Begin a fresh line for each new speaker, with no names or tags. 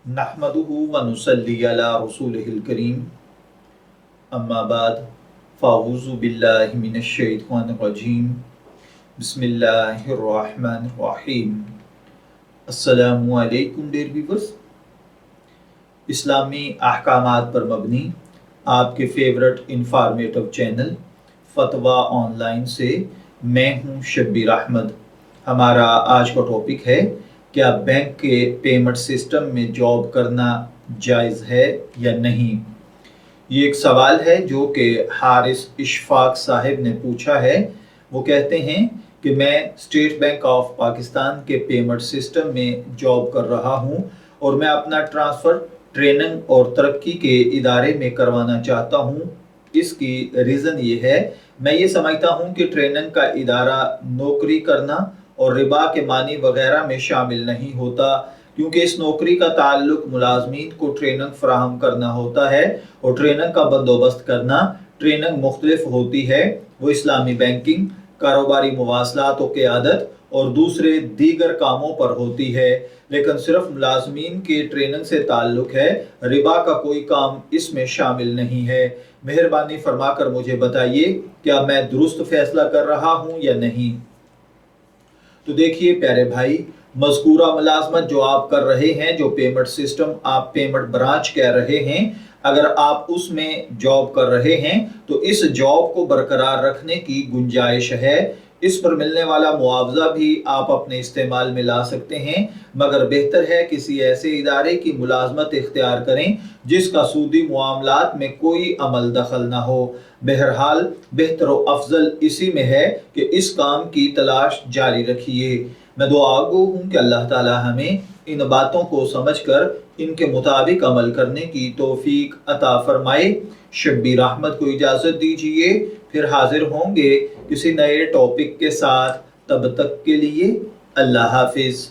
नहमदुहु व नुसल्ली अला रसूलिहिल करीम अम्मा बाद फ़ाऊज़ु बिल्लाहि मिनश शैतानिर रजीम बिस्मिल्लाहिर रहमानिर रहीम। अस्सलामु अलैकुम डियर व्यूअर्स। इस्लामी अहकामात पर मबनी आपके फेवरेट इंफॉर्मेटिव चैनल फतवा ऑनलाइन से मैं हूं शब्बीर अहमद। हमारा आज का टॉपिक है, क्या बैंक के पेमेंट सिस्टम में जॉब करना जायज़ है या नहीं। ये एक सवाल है जो कि हारिस इशफाक साहिब ने पूछा है। वो कहते हैं कि मैं स्टेट बैंक ऑफ पाकिस्तान के पेमेंट सिस्टम में जॉब कर रहा हूं और मैं अपना ट्रांसफ़र ट्रेनिंग और तरक्की के इदारे में करवाना चाहता हूं। इसकी रीज़न ये है, मैं ये समझता हूं कि ट्रेनिंग का इदारा नौकरी करना और रिबा के मानी वगैरह में शामिल नहीं होता, क्योंकि इस नौकरी का ताल्लुक मुलाजमीन को ट्रेनिंग फराहम करना होता है और ट्रेनिंग का बंदोबस्त करना। ट्रेनिंग मुख्तलिफ होती है, वो इस्लामी बैंकिंग, कारोबारी मवासलात व क़यादत और दूसरे दीगर कामों पर होती है, लेकिन सिर्फ मुलाजमीन के ट्रेनिंग से ताल्लुक है। रिबा का कोई काम इसमें शामिल नहीं है। मेहरबानी फरमाकर मुझे बताइए, क्या मैं दुरुस्त फैसला कर रहा हूँ या नहीं। तो देखिए प्यारे भाई, मज़कूरा मुलाजमत जो आप कर रहे हैं, जो पेमेंट सिस्टम आप पेमेंट ब्रांच कह रहे हैं, अगर आप उसमें जॉब कर रहे हैं तो इस जॉब को बरकरार रखने की गुंजाइश है। इस पर मिलने वाला मुआवजा भी आप अपने इस्तेमाल में ला सकते हैं, मगर बेहतर है किसी ऐसे इदारे की मुलाजमत इख्तियार करें जिसका सूदी मामलात में कोई अमल दखल ना हो। बहरहाल बेहतर व अफजल इसी में है कि इस काम की तलाश जारी रखिए। मैं दुआगो हूँ कि अल्लाह ताला हमें इन बातों को समझकर इनके मुताबिक अमल करने की तौफीक अता फरमाए। शब्बीर अहमद को इजाज़त दीजिए, फिर हाजिर होंगे किसी नए टॉपिक के साथ। तब तक के लिए अल्लाह हाफिज़।